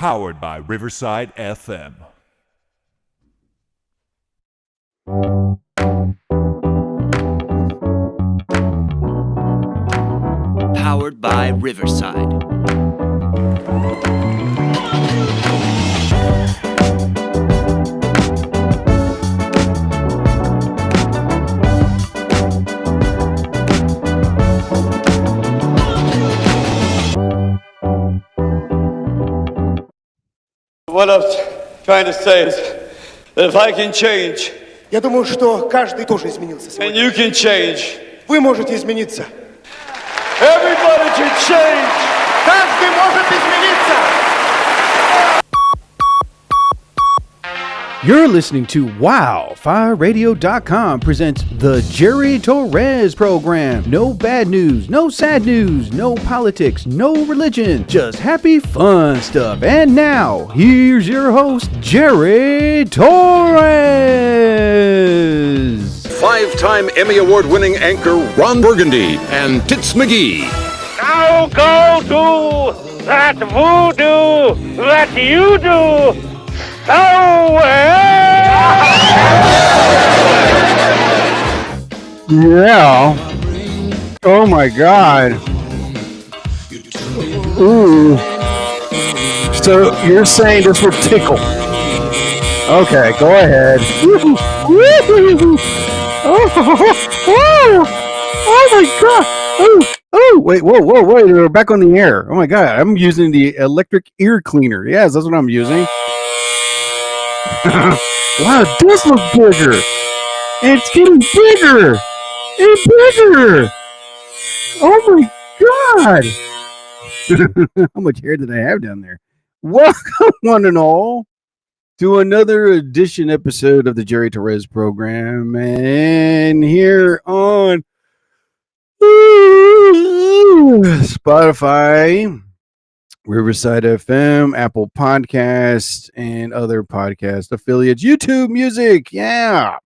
Powered by Riverside FM. Powered by Riverside. What I was trying to say is that if I can change, Я думаю, что каждый тоже изменился and сегодня. you can change, Вы можете измениться. everybody can change. Каждый может измениться. You're listening to WildFireRadio.com presents the Jerry Torres program. No bad news, no sad news, no politics, no religion, just happy fun stuff. And now, here's your host, Jerry Torres. Five-time Emmy Award-winning anchor Ron Burgundy and Tits McGee. Now go to that voodoo that you do so well. Yeah. Oh my God. Ooh. So you're saying this would tickle? Okay, go ahead. Oh my God. Oh, wait, wait, we're back on the air. Oh my God, I'm using the electric ear cleaner. Yes, that's what I'm using. Wow, it does look bigger. It's getting bigger and bigger. Oh my God. How much hair did I have down there? Welcome, one and all, to another episode of the Jerry Torres program. And here on Spotify, Riverside FM, Apple Podcasts, and other podcast affiliates, YouTube Music. Yeah.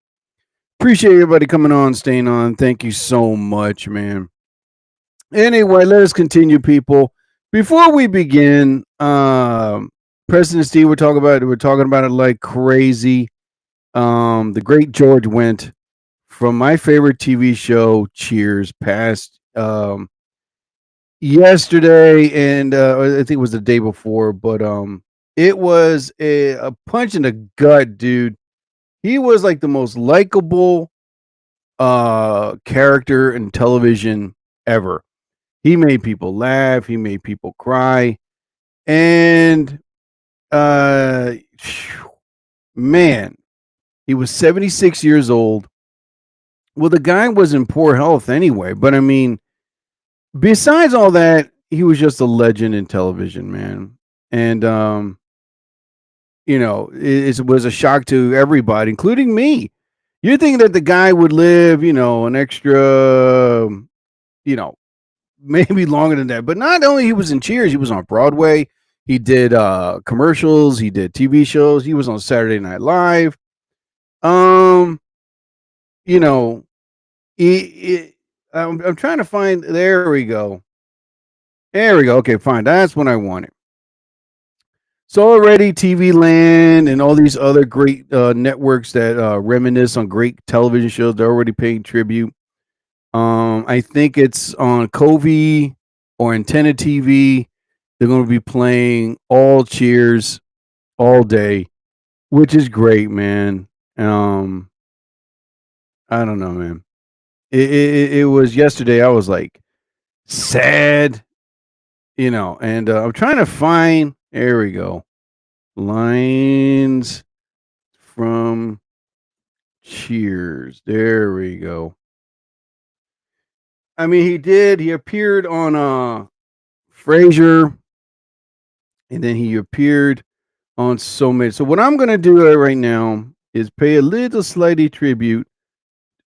Appreciate everybody coming on, staying on. Thank you so much, man. Anyway, let us continue, people. Before we begin, President Steve, we're talking about it like crazy. The great George Wendt from my favorite TV show, Cheers, passed yesterday, and I think it was the day before, but it was a punch in the gut, dude. He was like the most likable character in television ever. He made people laugh, he made people cry, and man, he was 76 years old. Well, the guy was in poor health anyway, but I mean, besides all that, he was just a legend in television, man. And it was a shock to everybody, including me. You're thinking that the guy would live, an extra, maybe longer than that. But not only he was in Cheers, he was on Broadway. He did commercials. He did TV shows. He was on Saturday Night Live. I'm trying to find. There we go. Okay, fine. That's what I wanted. So already TV Land and all these other great networks that reminisce on great television shows, they're already paying tribute. I think it's on Kovi or Antenna TV. They're going to be playing all Cheers all day, which is great, man. I don't know, man. It was yesterday. I was like sad, and I'm trying to find. There we go. Lines from Cheers. There we go. I mean, he appeared on Frasier, and then he appeared on so many. So what I'm gonna do right now is pay a little slighty tribute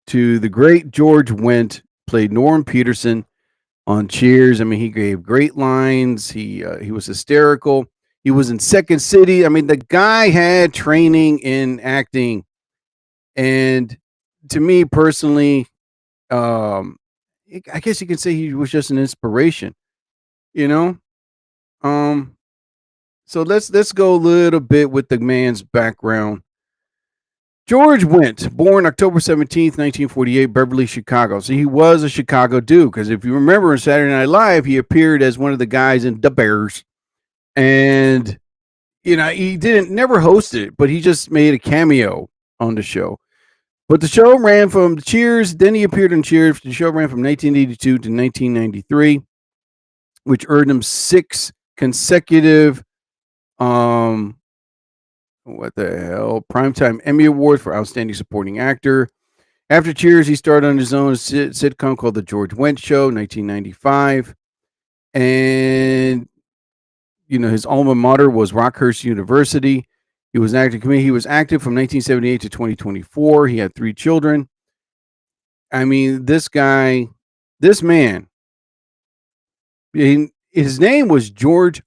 to the great George Wendt, played Norm Peterson on Cheers. I mean, he gave great lines. He was hysterical. He was in Second City. I mean, the guy had training in acting, and to me personally, I guess you could say he was just an inspiration. So let's go a little bit with the man's background. George Wendt, born October 17th, 1948, Beverly, Chicago. So he was a Chicago dude, because if you remember in Saturday Night Live, he appeared as one of the guys in The Bears. And, he never hosted it, but he just made a cameo on the show. But the show ran from Cheers, then he appeared in Cheers. The show ran from 1982 to 1993, which earned him 6 consecutive Primetime Emmy Award for Outstanding Supporting Actor. After Cheers, he starred on his own sitcom called The George Wendt Show, 1995. And, his alma mater was Rockhurst University. He was an active comedian. He was active from 1978 to 2024. He had 3 children. I mean, this man, his name was George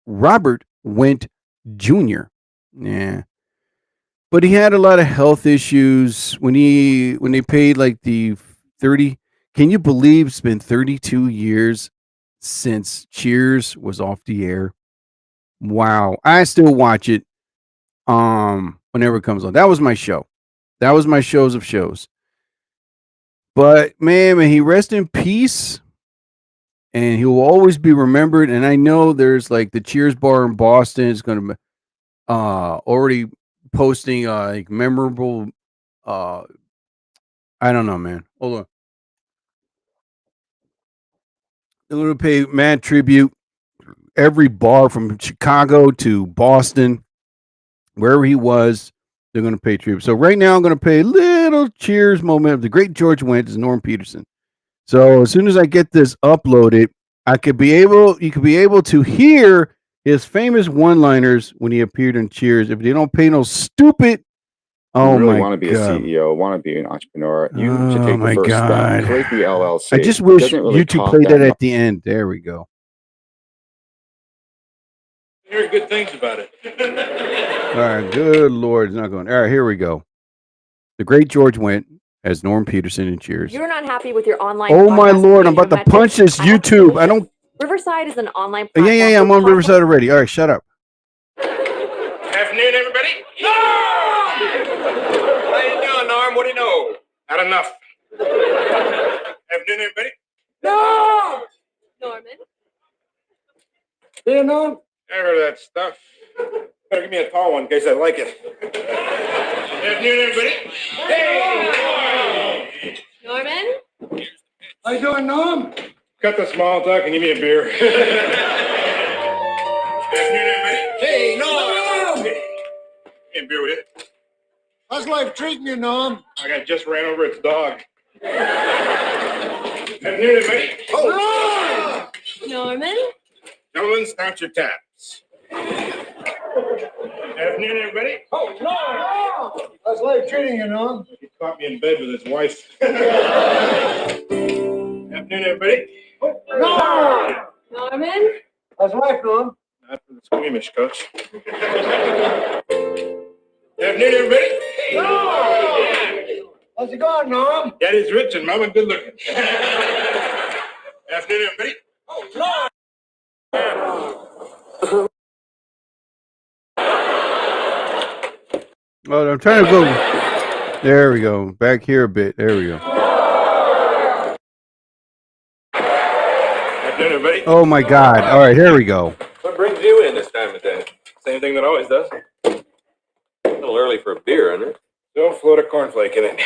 Robert Wendt Jr. Yeah. But he had a lot of health issues when they paid like the 30. Can you believe it's been 32 years since Cheers was off the air? Wow. I still watch it whenever it comes on. That was my show. That was my shows of shows. But man, may he rest in peace. And he will always be remembered. And I know there's like the Cheers bar in Boston is going to already posting like memorable I don't know, man. Hold on. They're going to pay mad tribute. Every bar from Chicago to Boston, wherever he was, they're going to pay tribute. So right now I'm going to pay a little Cheers moment of the great George Wendt as Norm Peterson. So as soon as I get this uploaded, you could be able to hear his famous one-liners when he appeared in Cheers. If they don't pay no stupid, you really want to be a CEO, want to be an entrepreneur, you should take the first step. Create the LLC. I just wish YouTube played that at the end. There we go. Hearing good things about it. All right, good Lord, it's not going. All right, here we go. The great George Wendt as Norm Peterson in Cheers. You're not happy with your online. Oh my Lord, I'm about to punch this YouTube. I don't. Riverside is an online. Yeah. I'm on Riverside already. All right, shut up. Afternoon, everybody. Norm! How you doing, Norm? What do you know? Not enough. Afternoon, everybody. Norm! Norman. Yeah, Norm? I heard of that stuff. Better give me a tall one in case I like it. Afternoon, everybody. Hey! Norman? How you doing, Norm? Cut the small talk and give me a beer. Afternoon, everybody. Hey, Norm! Give me a beer with it. How's life treating you, Norm? I got just ran over its dog. Afternoon, everybody. Oh! Norman? Gentlemen, start your taps. Afternoon, everybody. Oh, Norm! How's life treating you, Norm? He caught me in bed with his wife. Afternoon, everybody. Norm! Norman? How's life, Norm? Not for the squeamish, Coach. Afternoon, everybody. Norm! How's it going, Norm? Daddy's rich and Mama good looking. Afternoon, everybody. Oh, Norm! Oh, I'm trying to go. There we go. Back here a bit. There we go. Afternoon, everybody. Oh my God. All right, here we go. What brings you in this time of day? Same thing that always does. A little early for a beer, isn't it? Don't float a cornflake in it.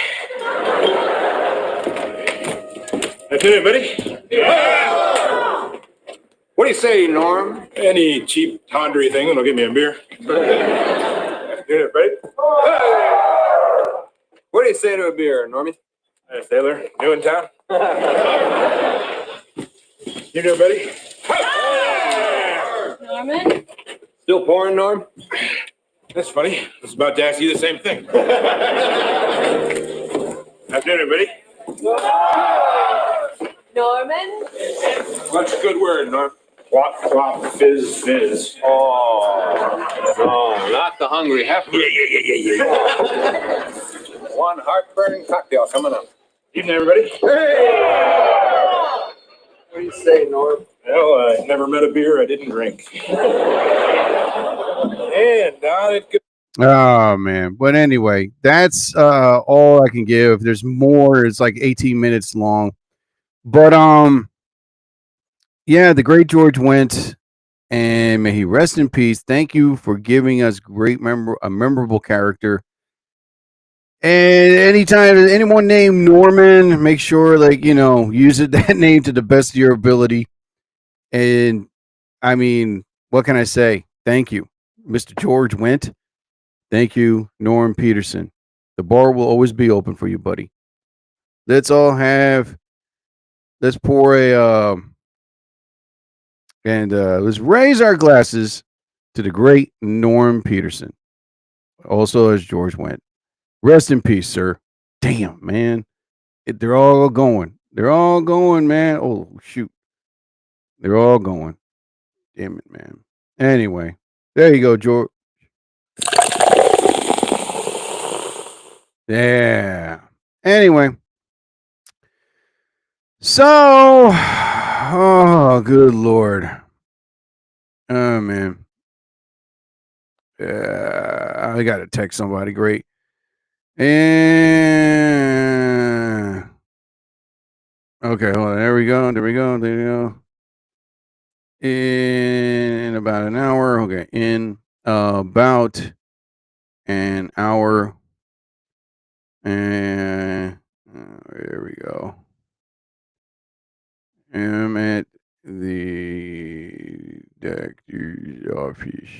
Afternoon, everybody. Yeah. What do you say, Norm? Any cheap tawdry thing that'll give me a beer. Afternoon, everybody. What do you say to a beer, Normie? Hey, Sailor, new in town. You doing, buddy? Norman? Still pouring, Norm? That's funny. I was about to ask you the same thing. Afternoon, everybody. Norman? What's a good word, Norm? Flop, flop, fizz, fizz. Oh, not the hungry heifer. Yeah. One heartburning cocktail coming up. Evening, everybody. Hey! What do you say, Norm? Well, I never met a beer I didn't drink. And not it. Oh man. But anyway, that's all I can give. There's more. It's like 18 minutes long. But yeah, the great George Wendt, and may he rest in peace. Thank you for giving us a memorable character. And anytime anyone named Norman, make sure use that name to the best of your ability. And I mean, what can I say? Thank you, Mr. George Wendt. Thank you, Norm Peterson. The bar will always be open for you, buddy. Let's pour let's raise our glasses to the great Norm Peterson, also as George Wendt. Rest in peace, sir. Damn, man. They're all going. They're all going, man. Oh, shoot. They're all going. Damn it, man. Anyway, there you go, George. Yeah. Anyway. So, oh, good Lord. Oh, man. I got to text somebody. Great. And okay, hold on. There we go. In about an hour. Okay, in about an hour. And there we go. I'm at the doctor's office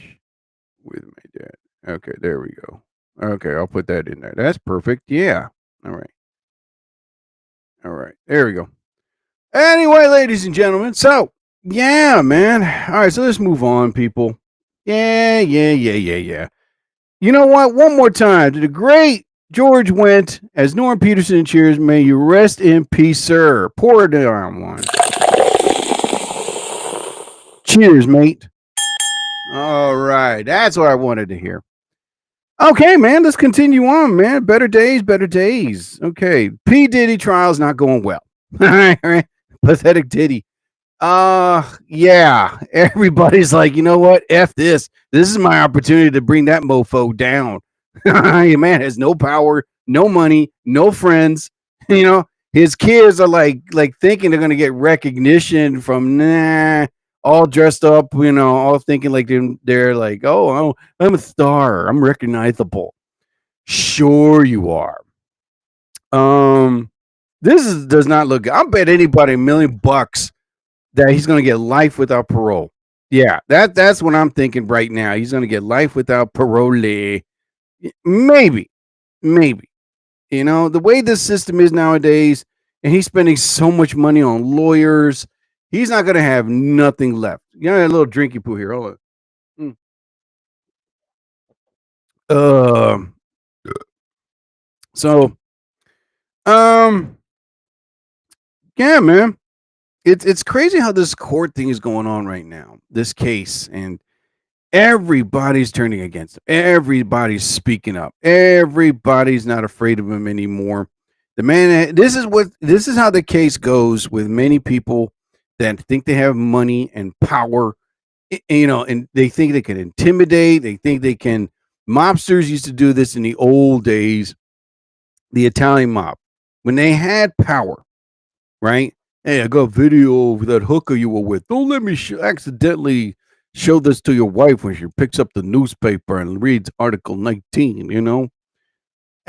with my dad. Okay, there we go. Okay, I'll put that in there. That's perfect. Yeah. All right. There we go. Anyway, ladies and gentlemen. So, yeah, man. All right, so let's move on, people. Yeah. You know what? One more time to the great George Wendt as Norm Peterson. Cheers. May you rest in peace, sir. Pour it down one. Cheers, mate. All right. That's what I wanted to hear. Okay, man, let's continue on, man. Better days. Okay. P. Diddy trial's not going well. All right. Pathetic Diddy. Yeah. Everybody's like, you know what? F this. This is my opportunity to bring that mofo down. Your man has no power, no money, no friends. You know, his kids are like thinking they're gonna get recognition from all dressed up, all thinking like they're like, oh, I'm a star, I'm recognizable. Sure you are. Does not look good. I'll bet anybody $1 million that he's gonna get life without parole. Yeah, that's what I'm thinking right now. He's gonna get life without parole. Maybe. The way this system is nowadays, and he's spending so much money on lawyers, he's not going to have nothing left. You know, a little drinky poo here. Hold on. Yeah, man. It's crazy how this court thing is going on right now. This case, and everybody's turning against him. Everybody's speaking up. Everybody's not afraid of him anymore. The man, this is how the case goes with many people that think they have money and power, and they think they can intimidate. They think they can. Mobsters used to do this in the old days, the Italian mob, when they had power, right? Hey, I got video of that hooker you were with. Don't let me accidentally show this to your wife when she picks up the newspaper and reads Article 19,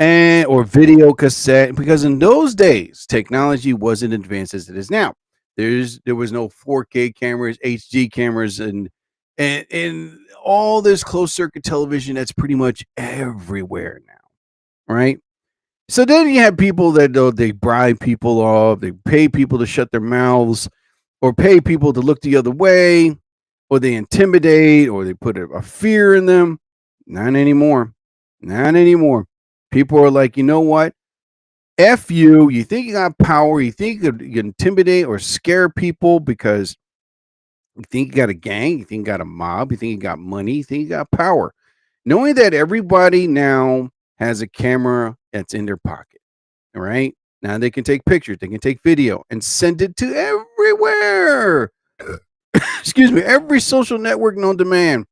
or video cassette. Because in those days, technology wasn't advanced as it is now. There was no 4K cameras, HD cameras, and all this closed circuit television that's pretty much everywhere now, right? So then you have people that they bribe people off, they pay people to shut their mouths, or pay people to look the other way, or they intimidate, or they put a fear in them. Not anymore. People are like, you know what? F you. You think you got power. You think you can intimidate or scare people because you think you got a gang. You think you got a mob. You think you got money. You think you got power. Knowing that everybody now has a camera that's in their pocket. All right. Now they can take pictures. They can take video and send it to everywhere. Excuse me, every social network known to man.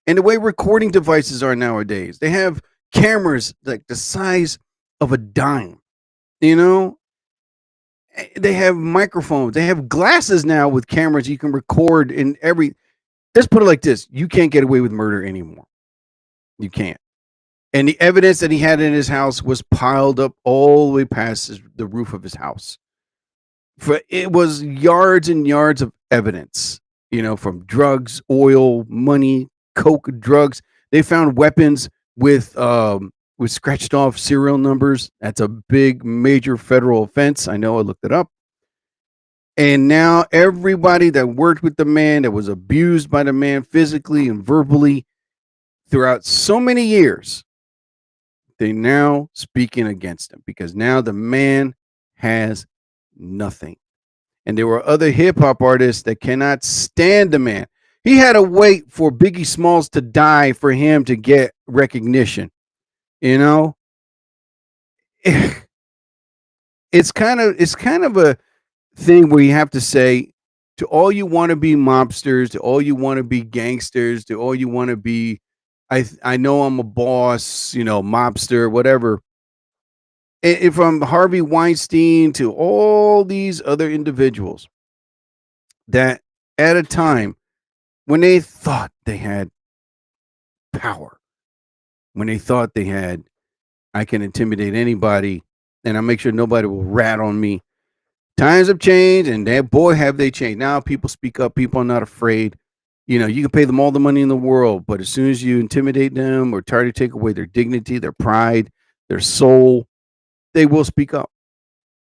And the way recording devices are nowadays, they have cameras like the size of a dime. You know, they have microphones. They have glasses now with cameras you can record in every. Let's put it like this: you can't get away with murder anymore. You can't. And the evidence that he had in his house was piled up all the way past the roof of his house. It was yards and yards of evidence, you know, from drugs, oil, money, coke, drugs. They found weapons with scratched off serial numbers. That's a big, major federal offense. I know, I looked it up. And now everybody that worked with the man, that was abused by the man physically and verbally throughout so many years, they now speaking against him because now the man has nothing. And there were other hip hop artists that cannot stand the man. He had to wait for Biggie Smalls to die for him to get recognition. You know, it's kind of a thing where you have to say to all you want to be mobsters, to all you want to be gangsters, to all you want to be, I know I'm a boss, you know, mobster, whatever. And from Harvey Weinstein to all these other individuals that at a time when they thought they had power, when they thought they had, I can intimidate anybody and I'll make sure nobody will rat on me. Times have changed, and that boy have they changed. Now people speak up. People are not afraid. You know, you can pay them all the money in the world, but as soon as you intimidate them or try to take away their dignity, their pride, their soul, they will speak up.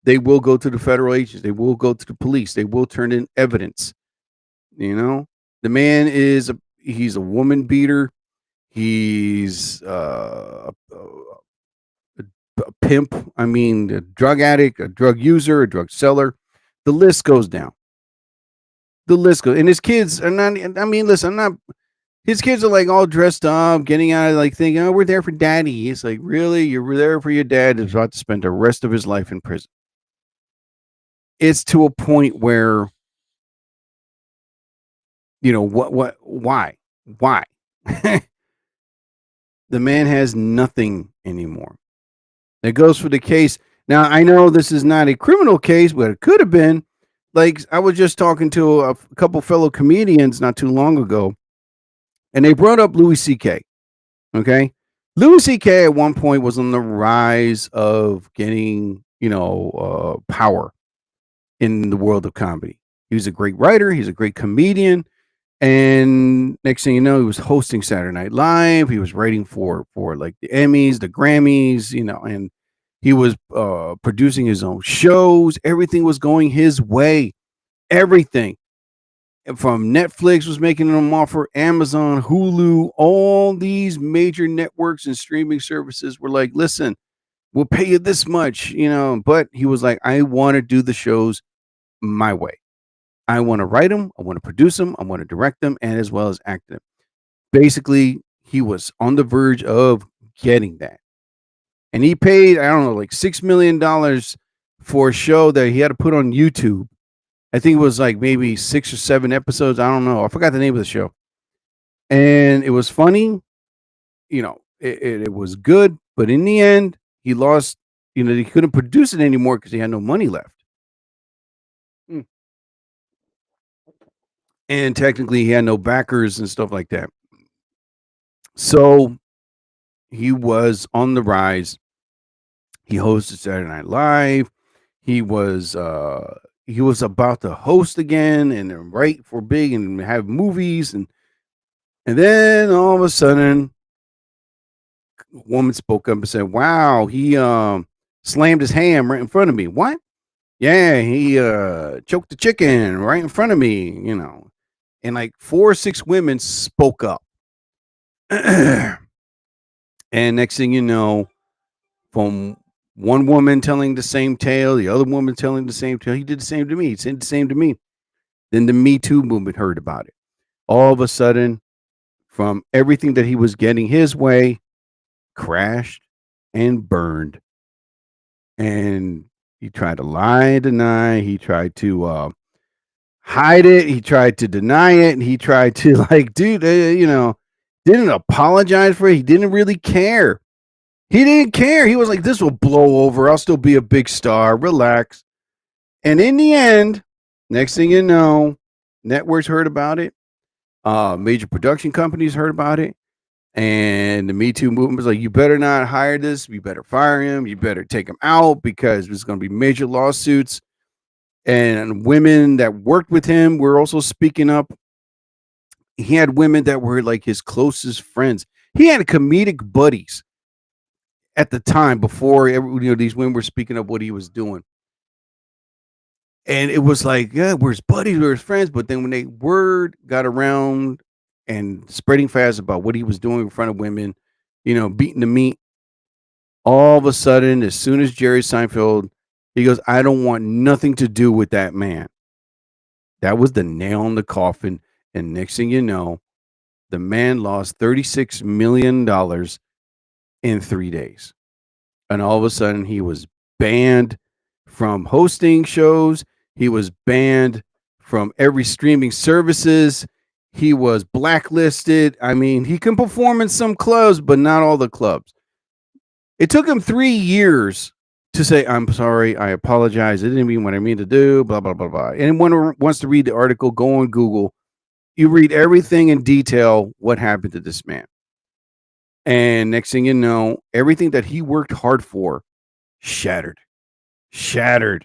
They will go to the federal agents. They will go to the police. They will turn in evidence. You know, the man he's a woman beater. He's a pimp. I mean, a drug addict, a drug user, a drug seller. The list goes down. The list goes. And his kids are not, I mean, listen, his kids are like all dressed up, getting out of like thinking, oh, we're there for daddy. He's like, really? You're there for your dad who's about to spend the rest of his life in prison. It's to a point where, you know, why? The man has nothing anymore. It goes for the case. Now, I know this is not a criminal case, but it could have been. Like, I was just talking to a couple fellow comedians not too long ago, and they brought up Louis C.K. Okay? Louis C.K. at one point was on the rise of getting, you know, power in the world of comedy. He was a great writer. He's a great comedian. And next thing you know, he was hosting Saturday Night Live. He was writing for like the Emmys, the Grammys, you know, and he was producing his own shows. Everything was going his way. Everything. From Netflix was making an offer, Amazon, Hulu, all these major networks and streaming services were like, listen, we'll pay you this much, you know. But he was like, I want to do the shows my way. I want to write them, I want to produce them, I want to direct them, and as well as act them. Basically, he was on the verge of getting that. And he paid, I don't know, like $6 million for a show that he had to put on YouTube. I think it was like maybe 6 or 7 episodes. I don't know. I forgot the name of the show. And it was funny. You know, it was good. But in the end, he lost, you know, he couldn't produce it anymore because he had no money left. And technically, he had no backers and stuff like that. So he was on the rise. He hosted Saturday Night Live. He was about to host again and write for big and have movies. And then all of a sudden, a woman spoke up and said, wow, he slammed his ham right in front of me. What? Yeah, he choked the chicken right in front of me, you know. And like 4 or 6 women spoke up. And next thing you know, from one woman telling the same tale, the other woman telling the same tale, he did the same to me. He said the same to me. Then the Me Too movement heard about it. All of a sudden, from everything that he was getting his way, crashed and burned. And He tried to lie and deny. He tried to hide it. He tried to deny it. And he tried to, like, dude, didn't apologize for it. He didn't really care. He didn't care. He was like, this will blow over. I'll still be a big star. Relax. And in the end, next thing you know, networks heard about it. Major production companies heard about it. And the Me Too movement was like, you better not hire this. You better fire him. You better take him out because there's going to be major lawsuits. And women that worked with him were also speaking up. He had women that were like his closest friends. He had comedic buddies at the time before these women were speaking up what he was doing. And it was like, yeah, we're his buddies, we're his friends. But then when the word got around and spreading fast about what he was doing in front of women, beating the meat, all of a sudden, as soon as Jerry Seinfeld, he goes, I don't want nothing to do with that man. That was the nail in the coffin. And next thing you know, the man lost $36 million in 3 days. And all of a sudden, he was banned from hosting shows. He was banned from every streaming services. He was blacklisted. I mean, he can perform in some clubs, but not all the clubs. It took him 3 years to say, I'm sorry, I apologize. I didn't mean what I mean to do, blah, blah, blah, blah. Anyone who wants to read the article, go on Google. You read everything in detail, what happened to this man. And next thing you know, everything that he worked hard for shattered,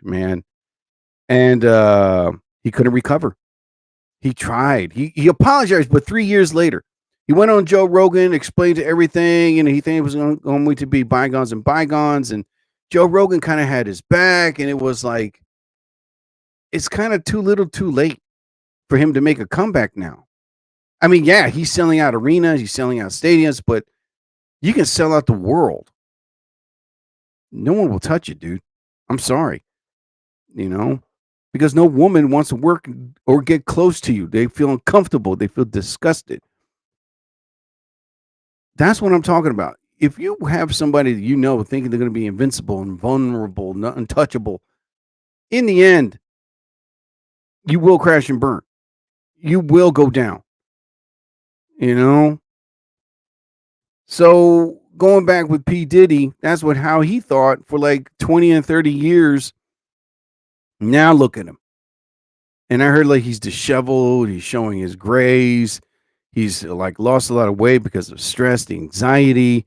man. And he couldn't recover. He tried. He apologized, but 3 years later, he went on Joe Rogan, explained everything, and he thought it was going to be bygones and bygones. And Joe Rogan kind of had his back, and it was like, it's kind of too little too late for him to make a comeback now. I mean, yeah, he's selling out arenas, he's selling out stadiums, but you can sell out the world. No one will touch it, dude. I'm sorry. Because no woman wants to work or get close to you. They feel uncomfortable. They feel disgusted. That's what I'm talking about. If you have somebody that thinking they're going to be invincible and vulnerable, not untouchable, in the end, you will crash and burn. You will go down. So going back with P. Diddy, that's how he thought for like 20 and 30 years. Now look at him. And I heard like he's disheveled. He's showing his grays. He's like lost a lot of weight because of stress, the anxiety.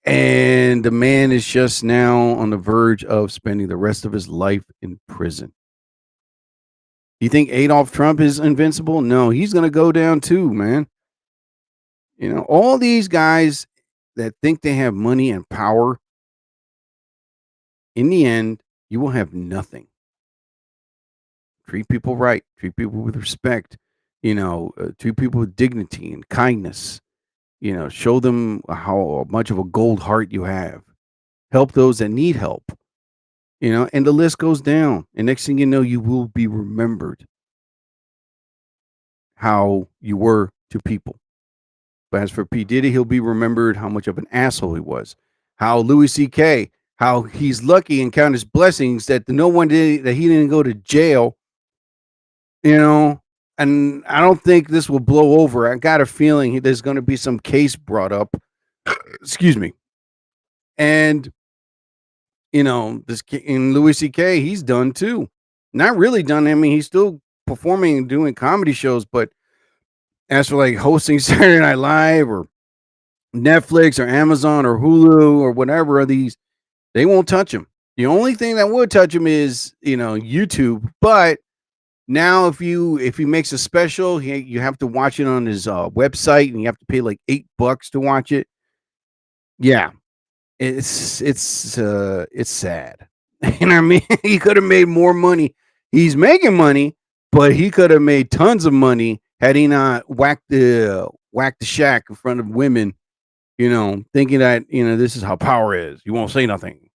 And the man is just now on the verge of spending the rest of his life in prison. You think Adolf Trump is invincible? No, he's going to go down too, man. All these guys that think they have money and power, in the end, you will have nothing. Treat people right. Treat people with respect. Treat people with dignity and kindness. Show them how much of a gold heart you have. Help those that need help. And the list goes down. And next thing you know, you will be remembered how you were to people. But as for P. Diddy, he'll be remembered how much of an asshole he was. How Louis C.K., how he's lucky and count his blessings that he didn't go to jail. And I don't think this will blow over. I got a feeling there's going to be some case brought up. Excuse me. And, this in Louis C.K., he's done too. Not really done. I mean, he's still performing and doing comedy shows, but as for like hosting Saturday Night Live or Netflix or Amazon or Hulu or whatever of these, they won't touch him. The only thing that would touch him is, YouTube. But now if he makes a special, you have to watch it on his website and you have to pay like $8 to watch it. Yeah. It's sad. And I mean, he could have made more money. He's making money, but he could have made tons of money had he not whacked the shack in front of women, thinking that, this is how power is. You won't say nothing.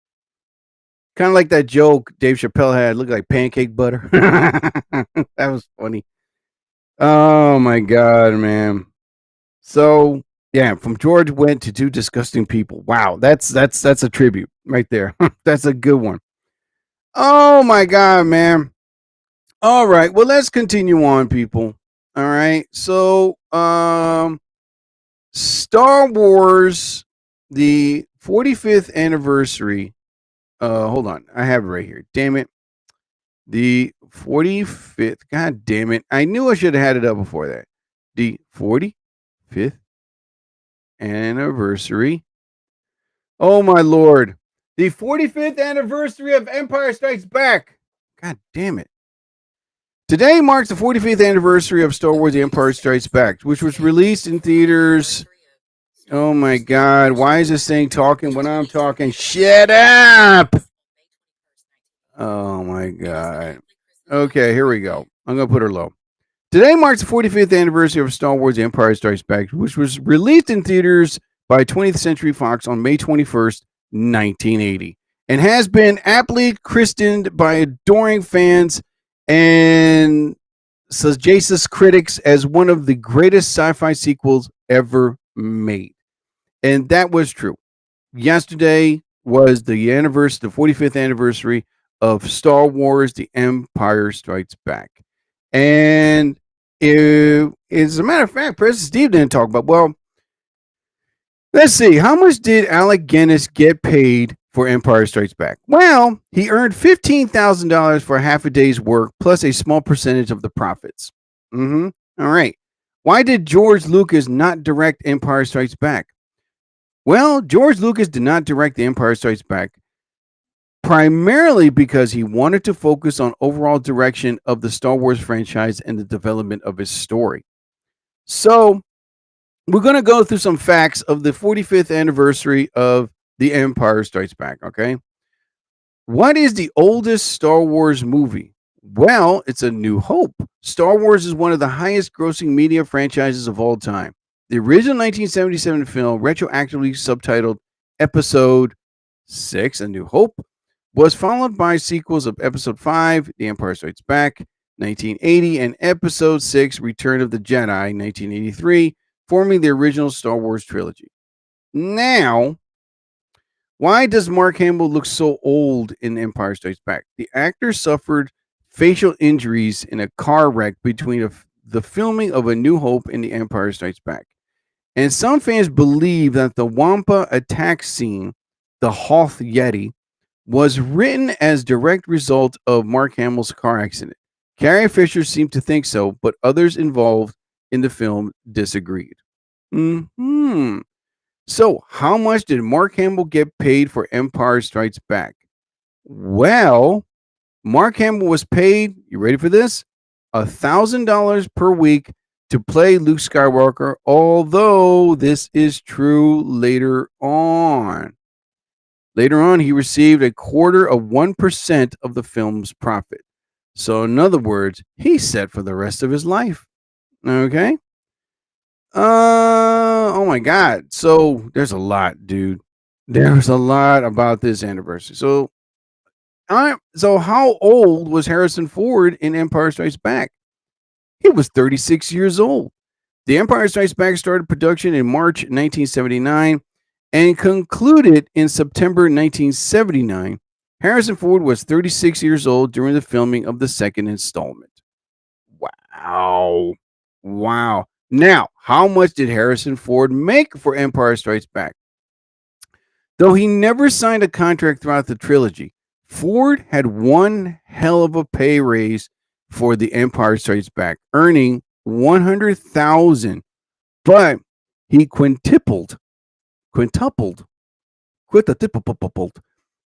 Kind of like that joke Dave Chappelle had, looked like pancake butter. That was funny. Oh my God, man. So yeah, from George Wendt to Two Disgusting People. Wow, that's a tribute right there. That's a good one. Oh my God, man. All right. Well, let's continue on, people. All right. So, Star Wars, the 45th anniversary. Hold on. I have it right here. Damn it. The 45th. God damn it. I knew I should have had it up before that. The 45th anniversary. Oh my Lord. The 45th anniversary of Empire Strikes Back. God damn it. Today marks the 45th anniversary of Star Wars The Empire Strikes Back, which was released in theaters. Oh my God. Why is this thing talking when I'm talking? Shut up. Oh my God. Okay, here we go. I'm going to put her low. Today marks the 45th anniversary of Star Wars The Empire Strikes Back, which was released in theaters by 20th Century Fox on May 21st, 1980, and has been aptly christened by adoring fans and sagacious critics as one of the greatest sci-fi sequels ever made. And that was true. Yesterday was the anniversary, the 45th anniversary of Star Wars The Empire Strikes Back. And as a matter of fact, President Steve didn't talk about, well, let's see, how much did Alec Guinness get paid for Empire Strikes Back? Well, he earned $15,000 for half a day's work, plus a small percentage of the profits. All right. Why did George Lucas not direct Empire Strikes Back? Well, George Lucas did not direct The Empire Strikes Back primarily because he wanted to focus on overall direction of the Star Wars franchise and the development of his story. So, we're going to go through some facts of the 45th anniversary of The Empire Strikes Back, okay? What is the oldest Star Wars movie? Well, it's A New Hope. Star Wars is one of the highest grossing media franchises of all time. The original 1977 film, retroactively subtitled Episode 6, A New Hope, was followed by sequels of Episode 5, The Empire Strikes Back, 1980, and Episode 6, Return of the Jedi, 1983, forming the original Star Wars trilogy. Now, why does Mark Hamill look so old in Empire Strikes Back? The actor suffered facial injuries in a car wreck between the filming of A New Hope and The Empire Strikes Back. And some fans believe that the Wampa attack scene, the Hoth Yeti, was written as direct result of Mark Hamill's car accident. Carrie Fisher seemed to think so, but others involved in the film disagreed. So, how much did Mark Hamill get paid for Empire Strikes Back? Well, Mark Hamill was paid, you ready for this? $1,000 per week to play Luke Skywalker, although this is true later on. Later on, he received 0.25% of the film's profit. So, in other words, he's set for the rest of his life. Okay? Oh my God. So, there's a lot, dude. There's a lot about this anniversary. So how old was Harrison Ford in Empire Strikes Back? He was 36 years old. The Empire Strikes Back started production in March 1979 and concluded in September 1979. Harrison Ford was 36 years old during the filming of the second installment. Wow. Now, how much did Harrison Ford make for Empire Strikes Back? Though he never signed a contract throughout the trilogy, Ford had one hell of a pay raise for The Empire Strikes Back, earning $100,000, but he quintupled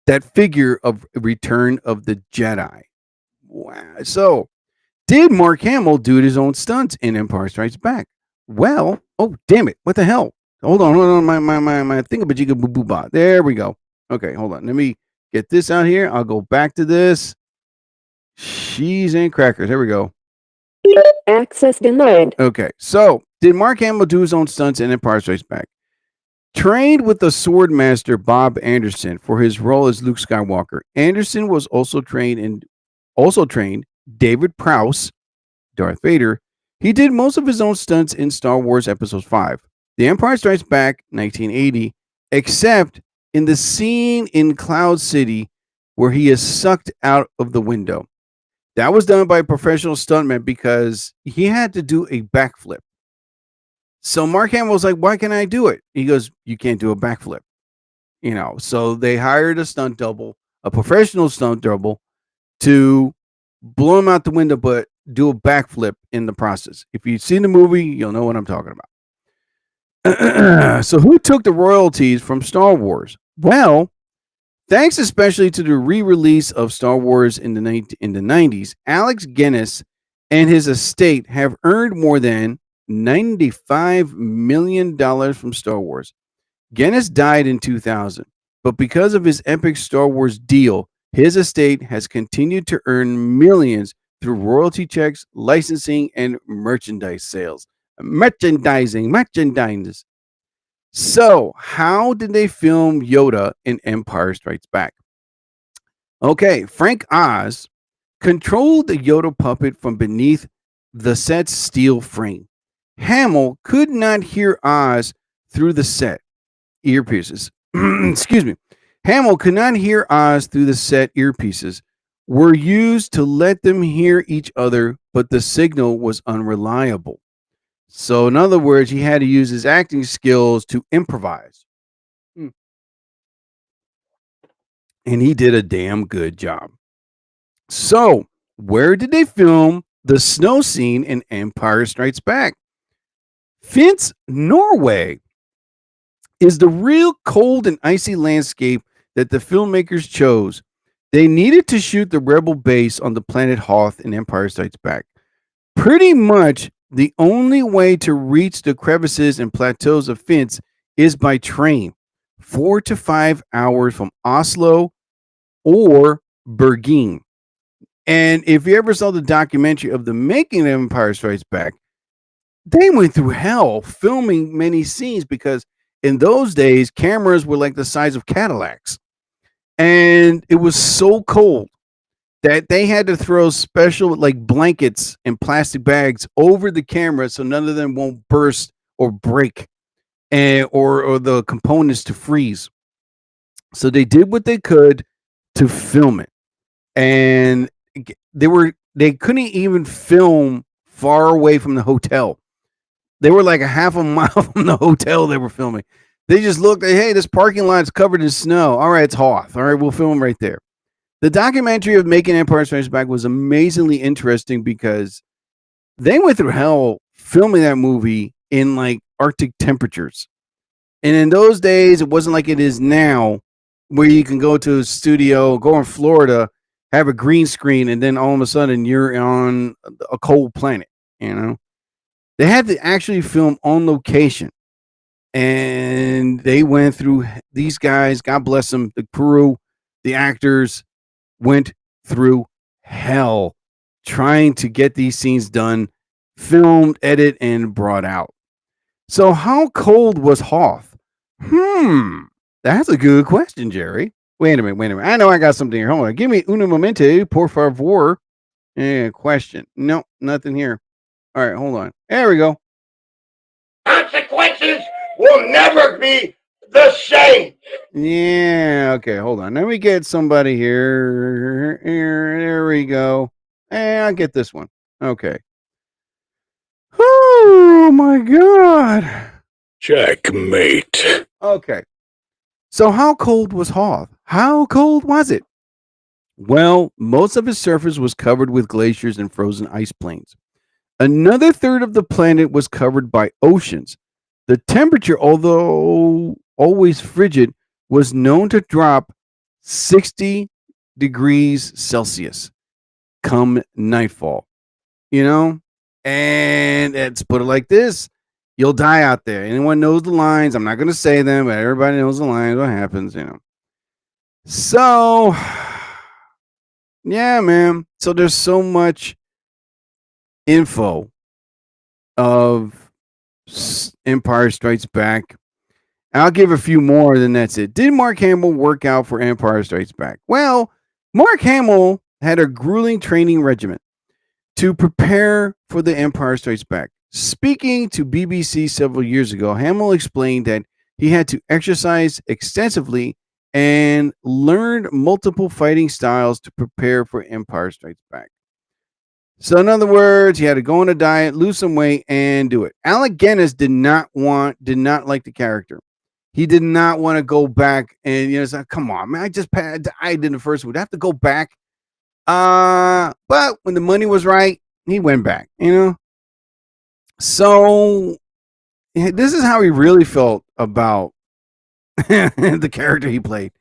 that figure of Return of the Jedi. Wow. So, did Mark Hamill do his own stunts in Empire Strikes Back? Well, oh damn it! What the hell? Hold on, my thingamajigga boo boo ba. There we go. Okay, hold on. Let me get this out here. I'll go back to this. Cheese and crackers. There we go. Access denied. Okay, so did Mark Hamill do his own stunts in Empire Strikes Back? Trained with the sword master Bob Anderson for his role as Luke Skywalker, Anderson was also trained David Prowse, Darth Vader. He did most of his own stunts in Star Wars Episode 5, The Empire Strikes Back, 1980, except in the scene in Cloud City where he is sucked out of the window. That was done by a professional stuntman because he had to do a backflip. So Mark Hamill was like, why can't I do it? He goes, you can't do a backflip. So they hired a stunt double, a professional stunt double, to blow him out the window, but do a backflip in the process. If you've seen the movie, you'll know what I'm talking about. So who took the royalties from Star Wars? Well, thanks especially to the re-release of Star Wars in the 90s, Alex Guinness and his estate have earned more than $95 million from Star Wars. Guinness died in 2000, but because of his epic Star Wars deal, his estate has continued to earn millions through royalty checks, licensing, and merchandise sales. Merchandising. So, how did they film Yoda in Empire Strikes Back? Okay, Frank Oz controlled the Yoda puppet from beneath the set's steel frame. Hamill could not hear Oz through the set earpieces. Excuse me. Hamill could not hear Oz through the set earpieces were used to let them hear each other, but the signal was unreliable. So, in other words, he had to use his acting skills to improvise. And he did a damn good job. So, where did they film the snow scene in Empire Strikes Back? Finns, Norway is the real cold and icy landscape that the filmmakers chose. They needed to shoot the rebel base on the planet Hoth in Empire Strikes Back. Pretty much the only way to reach the crevices and plateaus of Finns is by train, 4 to 5 hours from Oslo or Bergen. And if you ever saw the documentary of the making of Empire Strikes Back, they went through hell filming many scenes because in those days, cameras were like the size of Cadillacs. And it was so cold that they had to throw special blankets and plastic bags over the camera so none of them won't burst or break or the components to freeze. So they did what they could to film it. And they couldn't even film far away from the hotel. They were like a half a mile from the hotel they were filming. They just looked, hey, this parking lot's covered in snow. All right, it's Hoth. All right, we'll film right there. The documentary of making Empire Strikes Back was amazingly interesting because they went through hell filming that movie in Arctic temperatures. And in those days, it wasn't like it is now where you can go to a studio, go in Florida, have a green screen, and then all of a sudden you're on a cold planet, They had to actually film on location. And they went through, these guys, God bless them, the crew, the actors, went through hell trying to get these scenes done, filmed, edited, and brought out. So how cold was Hoth? That's a good question, Jerry. Wait a minute. I know I got something here. Hold on. Give me un momento, por favor. Question. No, nothing here. All right, hold on. There we go. Consequences will never be the same. Yeah, okay, hold on. Let me get somebody here. There we go. I'll get this one. Okay. Oh, my God. Checkmate. Okay. So how cold was Hoth? How cold was it? Well, most of its surface was covered with glaciers and frozen ice plains. Another third of the planet was covered by oceans. The temperature, although always frigid, was known to drop 60 degrees Celsius come nightfall. And let's put it like this. You'll die out there. Anyone knows the lines? I'm not going to say them, but everybody knows the lines. What happens, So, yeah, man. So there's so much info of Empire Strikes Back. I'll give a few more, then that's it. Did Mark Hamill work out for Empire Strikes Back? Well, Mark Hamill had a grueling training regimen to prepare for the Empire Strikes Back. Speaking to BBC several years ago, Hamill explained that he had to exercise extensively and learned multiple fighting styles to prepare for Empire Strikes Back. So in other words, he had to go on a diet, lose some weight, and do it. Alec Guinness did not like the character. He did not want to go back and say, come on, man, I died in the first one. I have to go back. But when the money was right, he went back, So this is how he really felt about the character he played.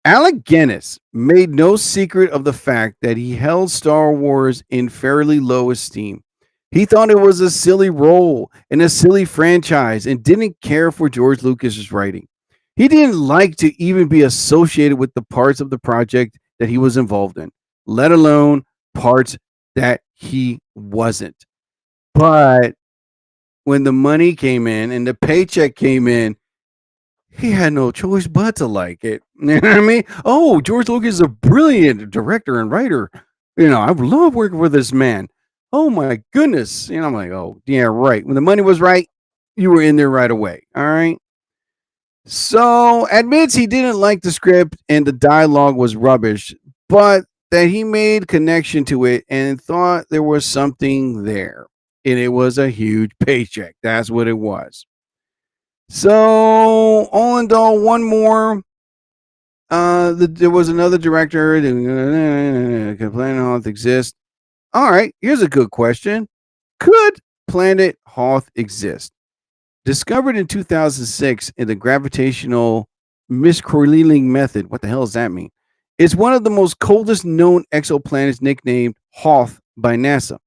Alec Guinness made no secret of the fact that he held Star Wars in fairly low esteem. He thought it was a silly role and a silly franchise and didn't care for George Lucas's writing. He didn't like to even be associated with the parts of the project that he was involved in, let alone parts that he wasn't. But when the money came in and the paycheck came in, he had no choice but to like it. You know what I mean? Oh, George Lucas is a brilliant director and writer. I love working with this man. Oh my goodness. I'm like, oh, yeah, right. When the money was right, you were in there right away. All right. So admits he didn't like the script and the dialogue was rubbish, but that he made connection to it and thought there was something there. And it was a huge paycheck. That's what it was. So, all in all, one more. There was another director. Could Planet Hoth exist? All right, here's a good question. Could Planet Hoth exist? Discovered in 2006 in the gravitational miscroleling method. What the hell does that mean? It's one of the most coldest known exoplanets, nicknamed Hoth by NASA.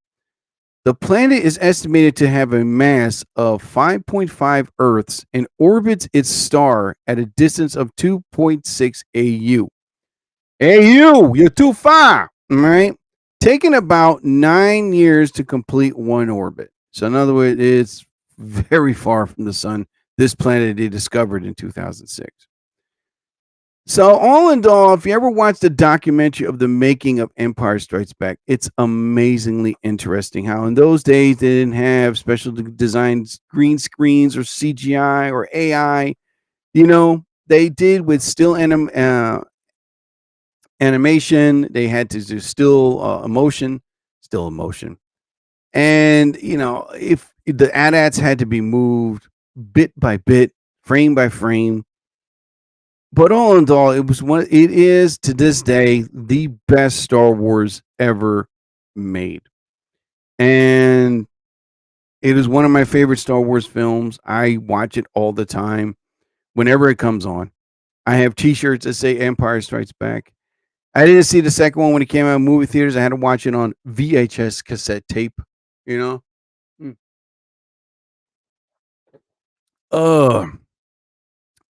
The planet is estimated to have a mass of 5.5 Earths and orbits its star at a distance of 2.6 AU. AU, you're too far, all right? Taking about 9 years to complete one orbit. So in other words, it's very far from the sun, this planet they discovered in 2006. So all in all, if you ever watched the documentary of the making of Empire Strikes Back, it's amazingly interesting how in those days they didn't have special designs, green screens or CGI or AI. They did with still animation. They had to do still emotion. And, if the AT-ATs had to be moved bit by bit, frame by frame. But all in all, it is to this day the best Star Wars ever made. And it is one of my favorite Star Wars films. I watch it all the time whenever it comes on. I have t-shirts that say Empire Strikes Back. I didn't see the second one when it came out in movie theaters. I had to watch it on VHS cassette tape,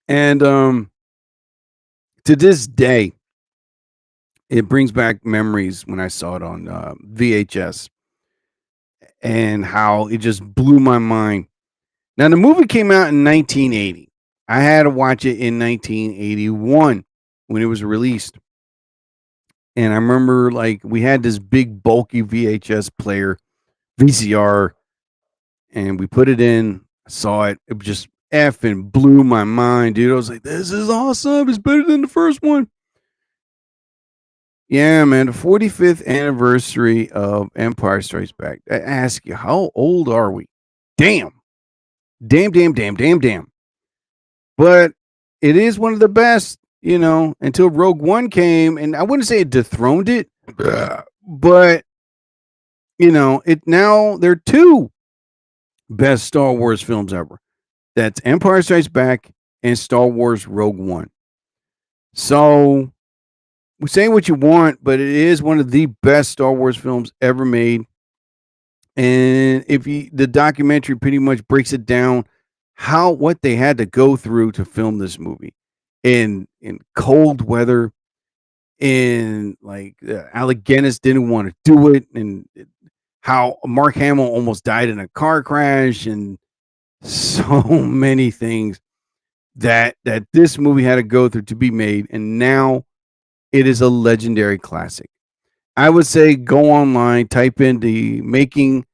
And to this day, it brings back memories when I saw it on VHS and how it just blew my mind. Now, the movie came out in 1980. I had to watch it in 1981 when it was released. And I remember, we had this big, bulky VHS player, VCR, and we put it in, saw it. It just effing blew my mind, dude. I was like, this is awesome. It's better than the first one. Yeah, man. The 45th anniversary of Empire Strikes Back. I ask you, how old are we? Damn. But it is one of the best, until Rogue One came, and I wouldn't say it dethroned it, but, now there are two best Star Wars films ever. That's Empire Strikes Back and Star Wars Rogue One. So, say what you want, but it is one of the best Star Wars films ever made. And the documentary pretty much breaks it down, what they had to go through to film this movie in cold weather, Alec Guinness didn't want to do it, and how Mark Hamill almost died in a car crash, and so many things that this movie had to go through to be made, and now it is a legendary classic. I would say go online, type in the making,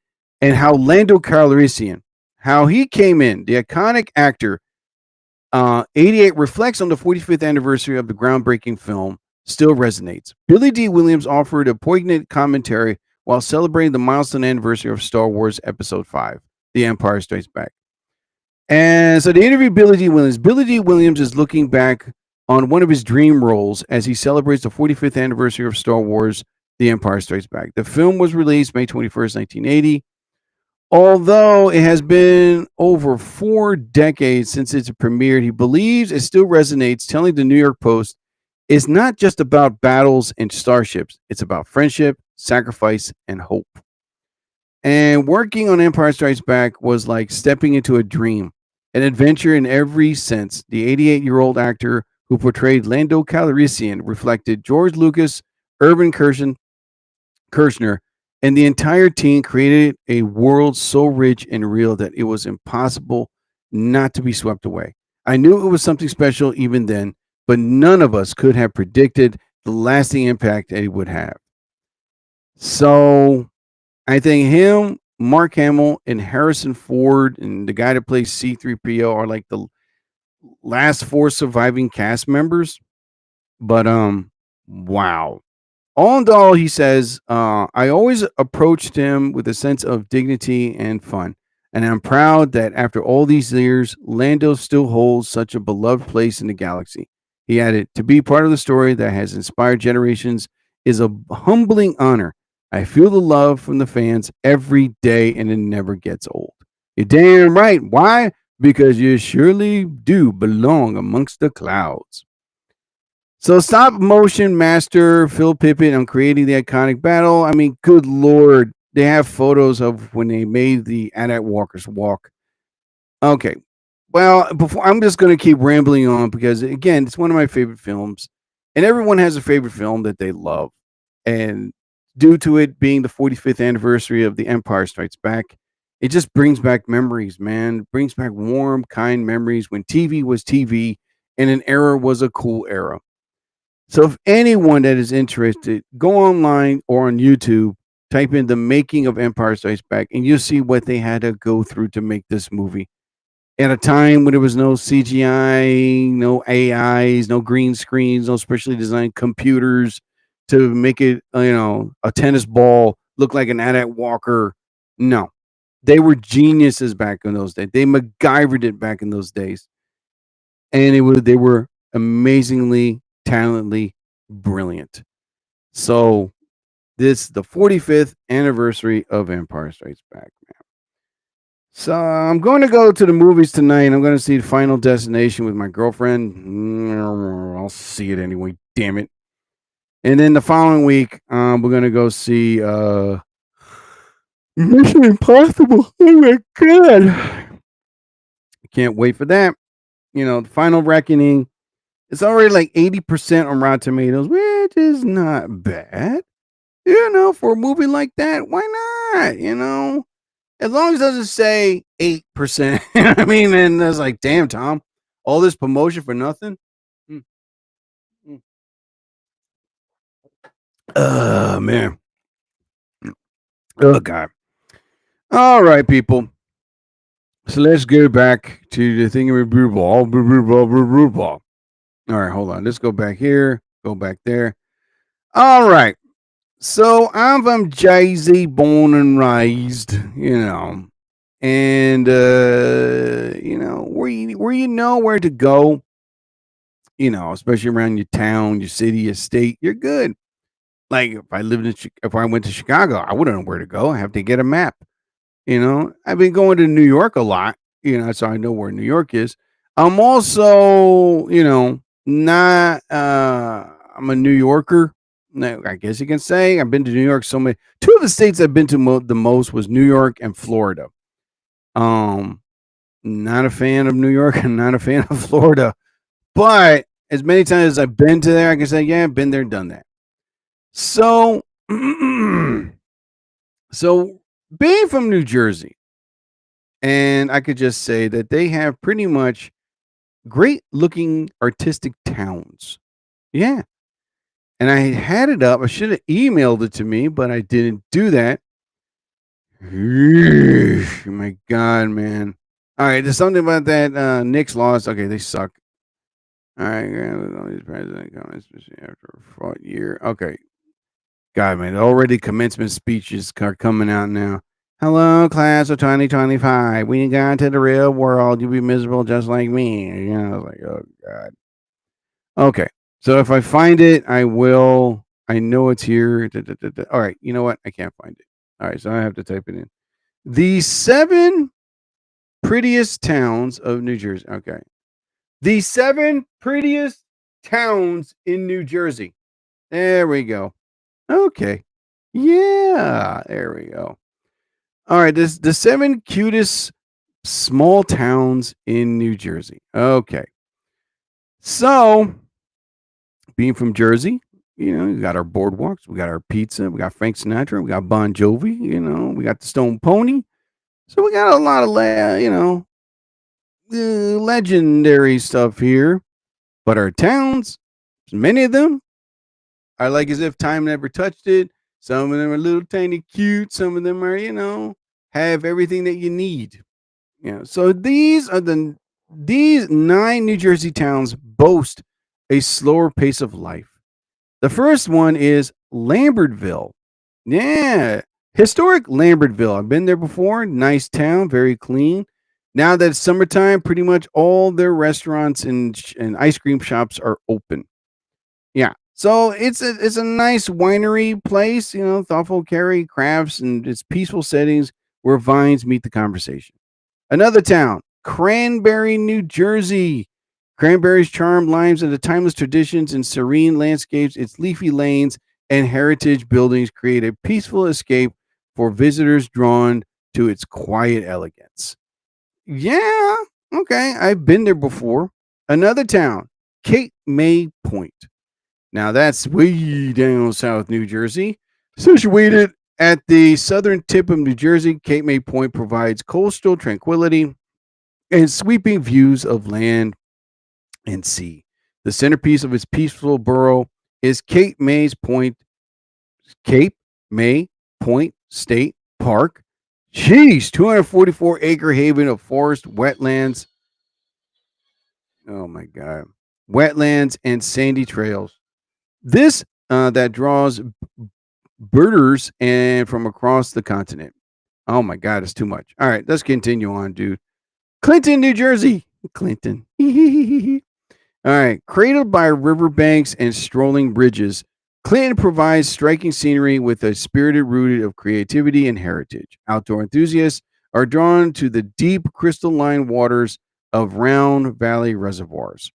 and how Lando Calrissian, how he came in, the iconic actor, 88 reflects on the 45th anniversary of the groundbreaking film, still resonates. Billy D. Williams offered a poignant commentary while celebrating the milestone anniversary of Star Wars Episode 5, The Empire Strikes Back. And so they interviewed Billy D. Williams. Billy D. Williams is looking back on one of his dream roles as he celebrates the 45th anniversary of Star Wars, The Empire Strikes Back. The film was released May 21st, 1980. Although it has been over 4 decades since it's premiered, he believes it still resonates, telling the New York Post, it's not just about battles and starships. It's about friendship, sacrifice, and hope. And working on Empire Strikes Back was like stepping into a dream, an adventure in every sense. The 88-year-old actor who portrayed Lando Calrissian reflected George Lucas, Irvin Kershner, and the entire team created a world so rich and real that it was impossible not to be swept away. I knew it was something special even then, but none of us could have predicted the lasting impact that it would have. So I think him, Mark Hamill, and Harrison Ford, and the guy that plays C-3PO are like the last 4 surviving cast members. But wow. All in all, he says, I always approached him with a sense of dignity and fun. And I'm proud that after all these years, Lando still holds such a beloved place in the galaxy. He added, to be part of the story that has inspired generations is a humbling honor. I feel the love from the fans every day, and it never gets old. You're damn right. Why? Because you surely do belong amongst the clouds. So stop motion master Phil Tippett on creating the iconic battle. I mean, good Lord. They have photos of when they made the AT-AT walkers walk. Okay. Well, I'm just going to keep rambling on because, again, it's one of my favorite films. And everyone has a favorite film that they love. And due to it being the 45th anniversary of The Empire Strikes Back, it just brings back memories, man. It brings back warm, kind memories when TV was TV and an era was a cool era. So if anyone that is interested, go online or on YouTube, type in the making of Empire Strikes Back, and you'll see what they had to go through to make this movie. At a time when there was no CGI, no AIs, no green screens, no specially designed computers to make it, a tennis ball look like an AT-AT walker. No, they were geniuses back in those days. They MacGyvered it back in those days. And they were amazingly talently brilliant. So this the 45th anniversary of Empire Strikes Back, man. So I'm going to go to the movies tonight. I'm going to see Final Destination with my girlfriend. I'll see it anyway, damn it. And then the following week, we're going to go see Mission Impossible. Oh my God. I can't wait for that. The Final Reckoning. It's already like 80% on Rotten Tomatoes, which is not bad. For a movie like that, why not? As long as it doesn't say 8%. I mean, and it's like, damn, Tom, all this promotion for nothing. Man. Oh, God. All right, people. So let's go back to the thing of brew ball. All right, hold on. Let's go back here. Go back there. All right. So I'm from Jay-Z, born and raised, and where you know where to go, especially around your town, your city, your state, you're good. Like if I went to Chicago, I wouldn't know where to go. I have to get a map. I've been going to New York a lot, so I know where New York is. I'm also, not, I'm a New Yorker. I guess you can say I've been to New York so many. 2 of the states I've been to the most was New York and Florida. Not a fan of New York and not a fan of Florida, but as many times as I've been to there, I can say, yeah, I've been there, done that. So, being from New Jersey, and I could just say that they have pretty much great looking artistic towns. Yeah. And I had it up. I should have emailed it to me, but I didn't do that. Oh my God, man. All right, there's something about that. Knicks lost. Okay, they suck. All right, president comments after a fraught year. Okay, God, man, already commencement speeches are coming out now. Hello, class of 2025. When you got into the real world, you'll be miserable just like me. You know, I was like, oh God. Okay, so if I find it, I will. I know it's here. All right, you know what? I can't find it. All right, so I have to type it in. The 7 prettiest towns of New Jersey. Okay. The 7 prettiest towns in New Jersey. There we go. Okay. Yeah, there we go. All right, this the 7 cutest small towns in New Jersey. Okay. So, being from Jersey, you know, we got our boardwalks, we got our pizza, we got Frank Sinatra, we got Bon Jovi, you know, we got the Stone Pony. So we got a lot of, legendary stuff here. But our towns, many of them are like as if time never touched it. Some of them are little tiny cute. Some of them are, have everything that you need. So these 9 New Jersey towns boast a slower pace of life. The first one is Lambertville. Yeah, historic Lambertville. I've been there before. Nice town, very clean. Now that it's summertime, pretty much all their restaurants and ice cream shops are open. Yeah, so it's a nice winery place. Thoughtful carry crafts and its peaceful settings where vines meet the conversation. Another town, Cranberry, New Jersey. Cranberry's charm lies in the timeless traditions and serene landscapes. Its leafy lanes and heritage buildings create a peaceful escape for visitors drawn to its quiet elegance. Yeah, okay, I've been there before. Another town, Cape May Point. Now that's way down south New Jersey. Situated at the southern tip of New Jersey, Cape May Point provides coastal tranquility and sweeping views of land and sea. The centerpiece of its peaceful borough is Cape May Point State Park. Jeez, 244-acre haven of forest, wetlands. Oh my God. Wetlands and sandy trails. This that draws birders and from across the continent. Oh my God, it's too much. All right, let's continue on, dude. Clinton, New Jersey. Clinton. All right, cradled by riverbanks and strolling bridges, Clinton provides striking scenery with a spirited rooted of creativity and heritage. Outdoor enthusiasts are drawn to the deep crystalline waters of Round Valley reservoirs.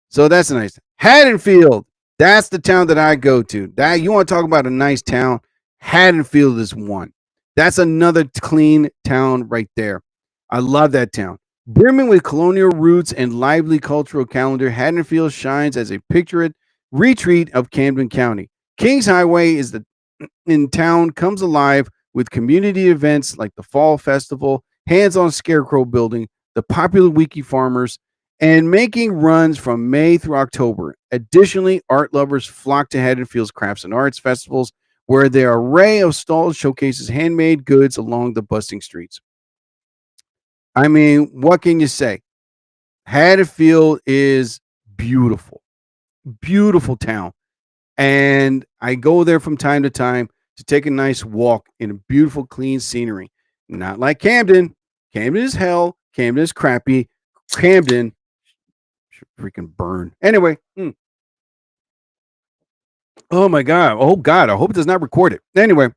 So that's nice. Haddonfield, that's the town that I go to. That you want to talk about a nice town? Haddonfield is one. That's another clean town right there. I love that town. Brimming with colonial roots and lively cultural calendar, Haddonfield shines as a picturesque retreat of Camden County. Kings Highway in town comes alive with community events like the Fall Festival, hands-on scarecrow building, the popular Wiki Farmers, and making runs from May through October. Additionally, art lovers flock to Haddonfield's Crafts and Arts festivals, where their array of stalls showcases handmade goods along the bustling streets. I mean, what can you say? Haddonfield is beautiful. Beautiful town. And I go there from time to time to take a nice walk in a beautiful, clean scenery. Not like Camden. Camden is hell. Camden is crappy. Camden should freaking burn. Anyway. Oh, my God. Oh, God. I hope it does not record it. Anyway.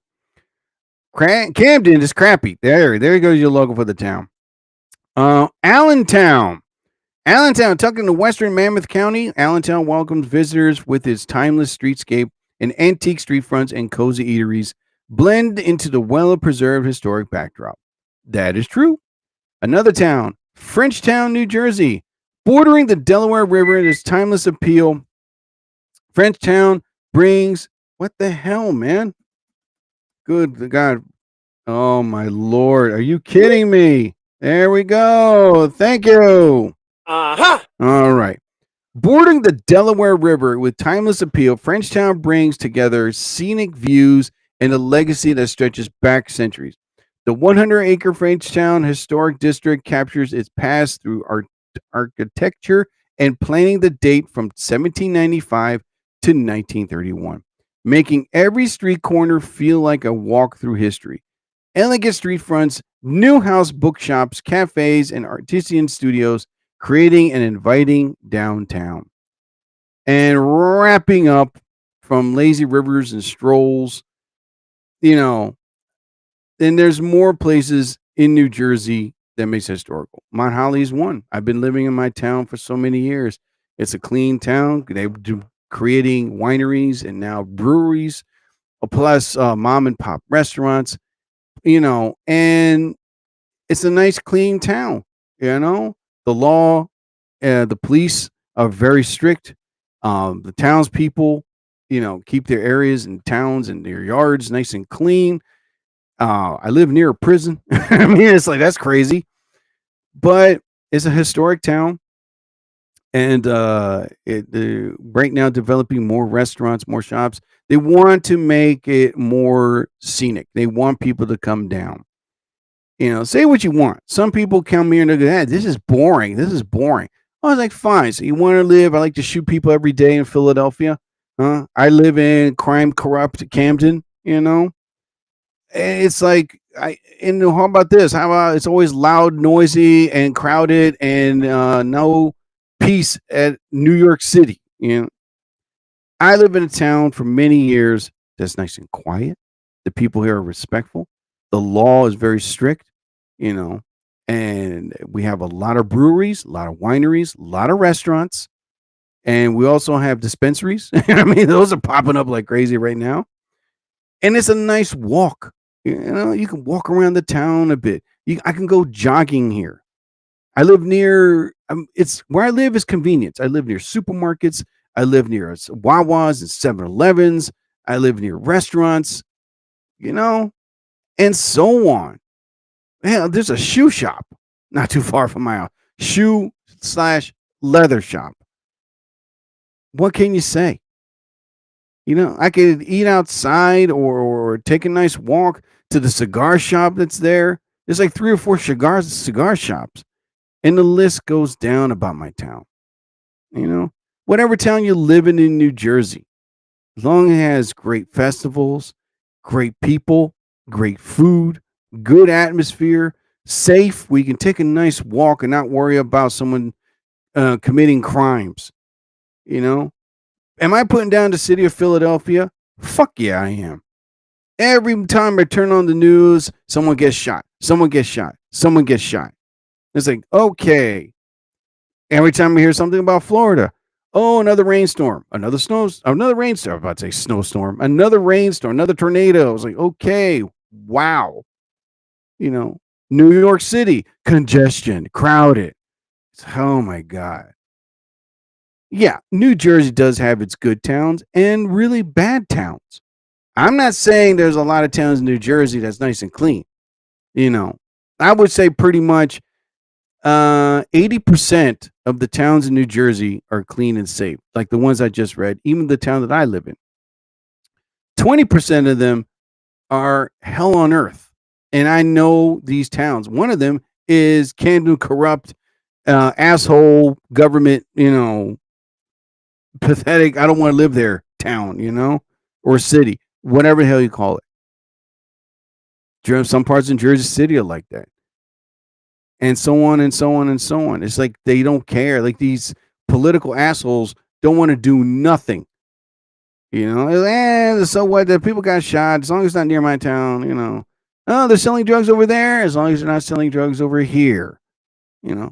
Camden is crappy. There goes your logo for the town. Allentown. Allentown, tucked into western Monmouth County, Allentown welcomes visitors with its timeless streetscape and antique street fronts and cozy eateries blend into the well-preserved historic backdrop. That is true. Another town, Frenchtown, New Jersey, bordering the Delaware River and its timeless appeal. Frenchtown brings, what the hell, man? Good God. Oh, my Lord. Are you kidding me? There we go. Thank you. All right. Bordering the Delaware River with timeless appeal, Frenchtown brings together scenic views and a legacy that stretches back centuries. The 100-acre Frenchtown Historic District captures its past through architecture and planning the date from 1795 to 1931, making every street corner feel like a walk through history. Elegant street fronts, new house bookshops, cafes, and artisan studios, creating an inviting downtown. And wrapping up from lazy rivers and strolls, then there's more places in New Jersey that makes it historical. Mount Holly is one. I've been living in my town for so many years. It's a clean town. They're creating wineries and now breweries, plus mom and pop restaurants, and it's a nice, clean town. The law, the police are very strict. The townspeople, keep their areas and towns and their yards nice and clean. I live near a prison. I mean, it's like, that's crazy, but it's a historic town. And right now developing more restaurants, more shops. They want to make it more scenic. They want people to come down. Say what you want. Some people come here and they go, this is boring. This is boring. I was like, fine. So you want to live? I like to shoot people every day in Philadelphia. I live in crime corrupt Camden. It's like, how about this? How about it's always loud, noisy, and crowded, and no peace at New York City. I live in a town for many years that's nice and quiet. The people here are respectful. The law is very strict, and we have a lot of breweries, a lot of wineries, a lot of restaurants, and we also have dispensaries. I mean, those are popping up like crazy right now. And it's a nice walk. You can walk around the town a bit. I can go jogging here. I live near, it's where I live is convenience. I live near supermarkets. I live near Wawa's and 7-Elevens. I live near restaurants, and so on. Hell, there's a shoe shop not too far from my house. Shoe/leather shop. What can you say? I could eat outside or take a nice walk to the cigar shop that's there. There's like 3 or 4 cigar shops. And the list goes down about my town. Whatever town you live in New Jersey, as long as it has great festivals, great people, great food, good atmosphere, safe, we can take a nice walk and not worry about someone committing crimes. Am I putting down the city of Philadelphia? Fuck yeah, I am. Every time I turn on the news, someone gets shot. Someone gets shot. Someone gets shot. It's like, okay. Every time I hear something about Florida, another rainstorm, another rainstorm. I'm about to say snowstorm, another rainstorm, another tornado. I was like, okay, wow. New York City, congestion, crowded. Oh my God. Yeah, New Jersey does have its good towns and really bad towns. I'm not saying there's a lot of towns in New Jersey that's nice and clean. I would say pretty much 80% of the towns in New Jersey are clean and safe, like the ones I just read, even the town that I live in. 20% of them are hell on earth. And I know these towns. One of them is Camden corrupt, asshole government, pathetic, I don't want to live there town, or city, whatever the hell you call it. Some parts in Jersey City are like that. And so on and so on and so on. It's like they don't care. Like these political assholes don't want to do nothing. So what? The people got shot. As long as it's not near my town, Oh, they're selling drugs over there. As long as they're not selling drugs over here.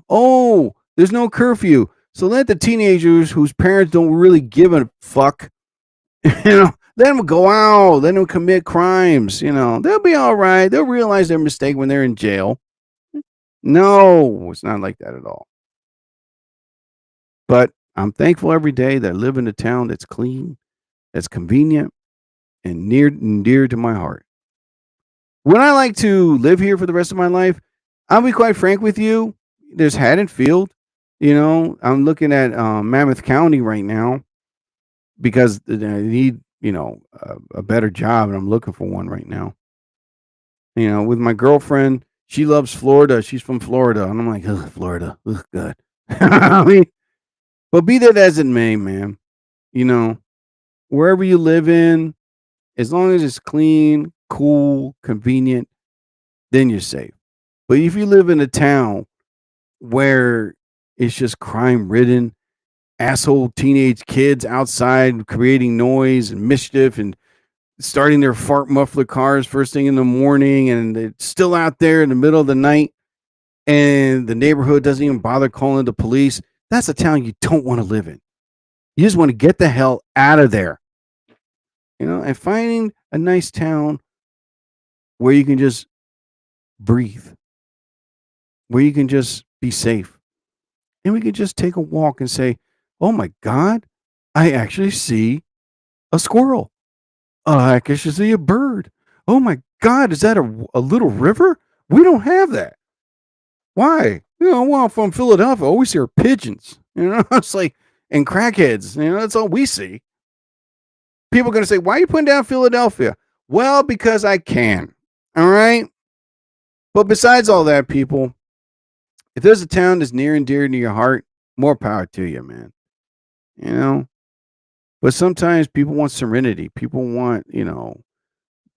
Oh, there's no curfew. So let the teenagers whose parents don't really give a fuck, let them go out. Let them commit crimes. They'll be all right. They'll realize their mistake when they're in jail. No, it's not like that at all. But I'm thankful every day that I live in a town that's clean, that's convenient, and near and dear to my heart. Would I like to live here for the rest of my life? I'll be quite frank with you. There's Haddonfield. I'm looking at Mammoth County right now because I need, a better job, and I'm looking for one right now. You know, with my girlfriend, she loves Florida. She's from Florida. And I'm like, ugh, Florida. Ugh, good. I mean, but be that as it may, man, you know, wherever you live in, as long as it's clean, cool, convenient, then you're safe. But if you live in a town where it's just crime ridden, asshole teenage kids outside creating noise and mischief and starting their fart muffler cars first thing in the morning, and they're still out there in the middle of the night, and the neighborhood doesn't even bother calling the police, that's a town you don't want to live in. You just want to get the hell out of there. You know, and finding a nice town where you can just breathe, where you can just be safe. And we can just take a walk and say, oh my God, I actually see a squirrel. I actually see a bird. Oh my God, is that a little river? We don't have that. Why? You know, well, from Philadelphia, I always hear pigeons. You know, it's like, and crackheads. You know, that's all we see. People are going to say, why are you putting down Philadelphia? Well, because I can. All right. But besides all that, people, if there's a town that's near and dear to your heart, more power to you, man. You know, but sometimes people want serenity. People want, you know,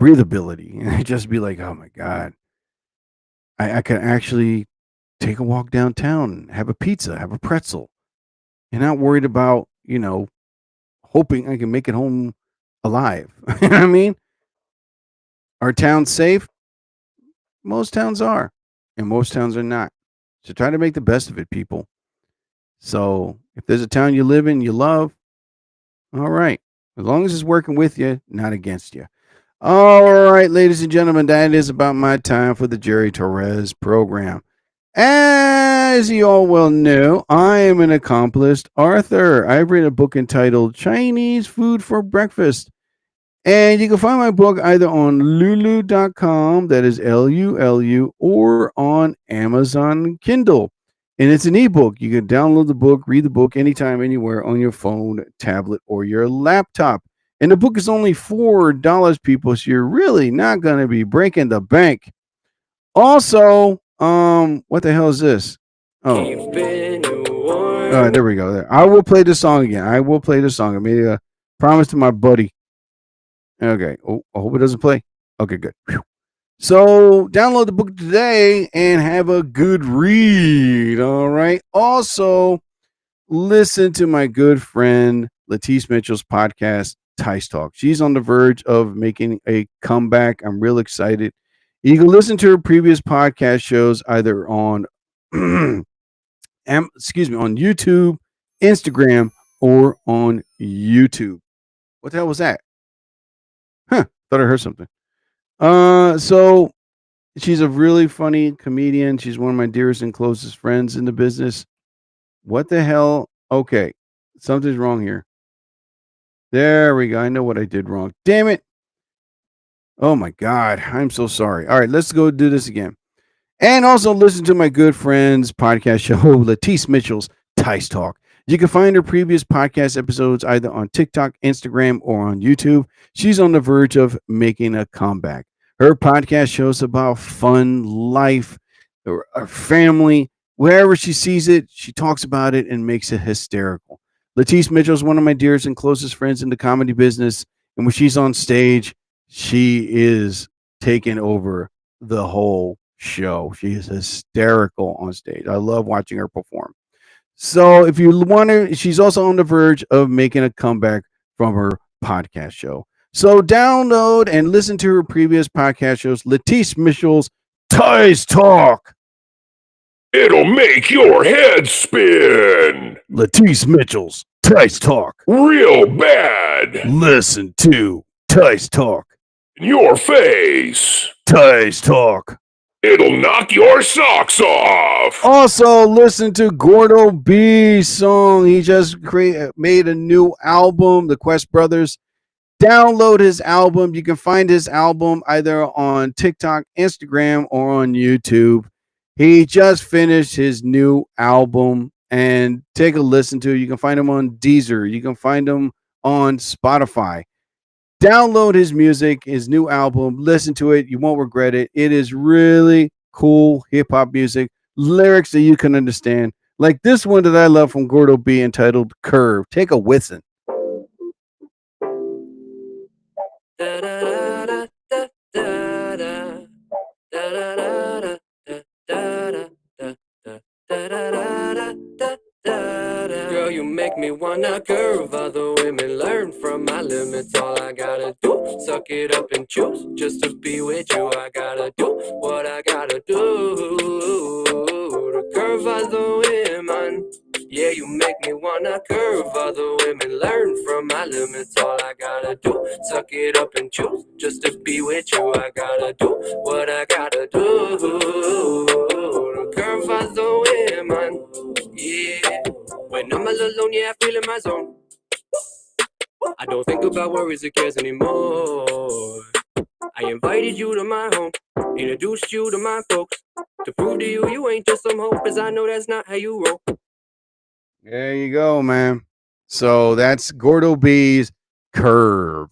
breathability. And just be like, oh my God, I can actually take a walk downtown, have a pizza, have a pretzel, and not worried about, you know, hoping I can make it home alive. You know what I mean? Are towns safe? Most towns are, and most towns are not. So try to make the best of it, people. So if there's a town you live in, you love, all right. As long as it's working with you, not against you. All right, ladies and gentlemen, that is about my time for the Jerry Torres program. As you all well know, I am an accomplished author. I've written a book entitled Chinese Food for Breakfast. And you can find my book either on lulu.com, that is Lulu, or on Amazon Kindle. And it's an ebook. You can download the book, read the book anytime, anywhere on your phone, tablet, or your laptop. And the book is only $4, people, so you're really not going to be breaking the bank. Also, what the hell is this? Oh, there we go. There, I will play the song again. I will play the song. I made a promise to my buddy. Okay. Oh, I hope it doesn't play. Okay, good. Whew. So download the book today and have a good read. All right. Also, listen to my good friend Letice Mitchell's podcast, Tice Talk. She's on the verge of making a comeback. I'm real excited. You can listen to her previous podcast shows either on on YouTube, Instagram, or on YouTube. What the hell was that? Huh, thought I heard something. So she's a really funny comedian. She's one of my dearest and closest friends in the business. What the hell? Okay, something's wrong here. There we go. I know what I did wrong. Damn it. Oh my God. I'm so sorry. All right, let's go do this again. And also listen to my good friend's podcast show, Letice Mitchell's Tice Talk. You can find her previous podcast episodes either on TikTok, Instagram, or on YouTube. She's on the verge of making a comeback. Her podcast shows about fun, life, or family. Wherever she sees it, she talks about it and makes it hysterical. Letice Mitchell is one of my dearest and closest friends in the comedy business. And when she's on stage, she is taking over the whole show. She is hysterical on stage. I love watching her perform. So if you want to, she's also on the verge of making a comeback from her podcast show. So download and listen to her previous podcast shows, Letice Mitchell's Tice Talk. It'll make your head spin. Letice Mitchell's Tice Talk. Real bad. Listen to Tice Talk. In your face. Tice Talk. It'll knock your socks off. Also, listen to Gordo B's song. He just made a new album, the Quest Brothers. Download his album. You can find his album either on TikTok, Instagram, or on YouTube. He just finished his new album, and take a listen to it. You can find him on Deezer. You can find him on Spotify. Download his music, his new album. Listen to it. You won't regret it. It is really cool hip hop music, lyrics that you can understand. Like this one that I love from Gordo B entitled Curve. Take a listen. Girl, you make me wanna curve. Other women learn from my limits. All I gotta do, suck it up and choose. Just to be with you, I gotta do what I gotta do to curve other women. Yeah, you make me wanna curve. Other women learn from my limits. All I gotta do, suck it up and choose. Just to be with you, I gotta do what I gotta do to curve other women. Yeah, when I'm all alone, yeah, I feel in my zone. I don't think about worries or cares anymore. I invited you to my home, introduced you to my folks, to prove to you you ain't just some hope, cause I know that's not how you roll. There you go, man. So that's Gordo B's Curve.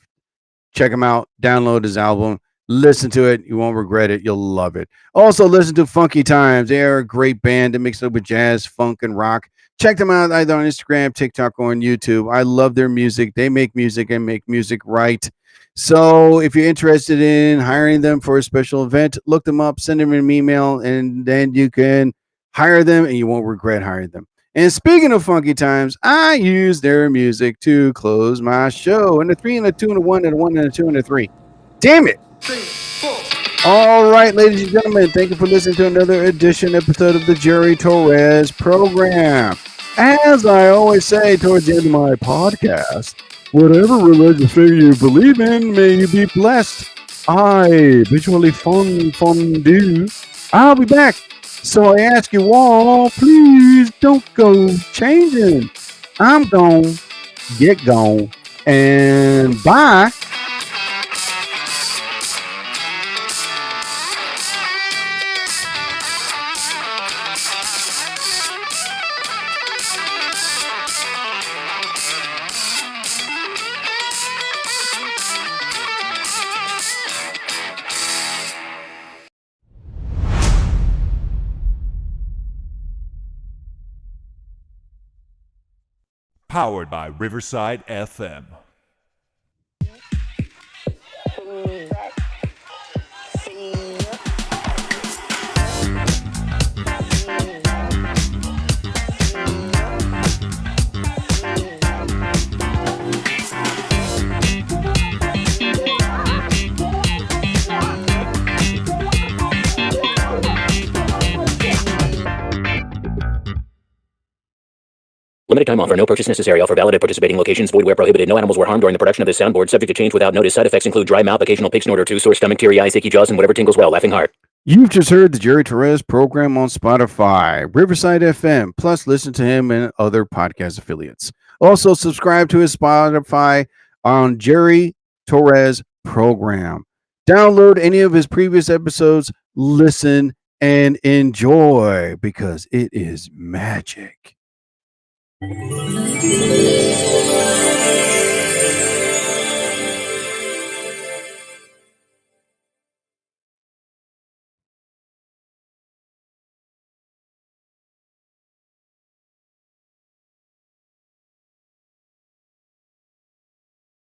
Check him out. Download his album. Listen to it. You won't regret it. You'll love it. Also, listen to Funky Times. They are a great band that mixes up with jazz, funk, and rock. Check them out either on Instagram, TikTok, or on YouTube. I love their music. They make music and make music right. So if you're interested in hiring them for a special event, look them up, send them an email, and then you can hire them and you won't regret hiring them. And speaking of Funky Times, I use their music to close my show. And a 3 and a 2 and a 1 and a 1 and a 2 and a 3. Damn it. 3, 4. All right, ladies and gentlemen, thank you for listening to another episode of the Jerry Torres program. As I always say towards the end of my podcast, whatever religious figure you believe in, may you be blessed. I visually fondue. I'll be back. So I ask you all, please don't go changing. I'm gone. Get gone. And bye. Powered by Riverside FM. Limited time offer. No purchase necessary. Offer valid at participating locations. Void where prohibited. No animals were harmed during the production of this soundboard. Subject to change without notice. Side effects include dry mouth, occasional pig snort or two, sore stomach, teary eyes, achy jaws, and whatever tingles well. Laughing heart. You've just heard the Jerry Torres program on Spotify, Riverside FM, plus listen to him and other podcast affiliates. Also, subscribe to his Spotify on Jerry Torres program. Download any of his previous episodes, listen, and enjoy because it is magic.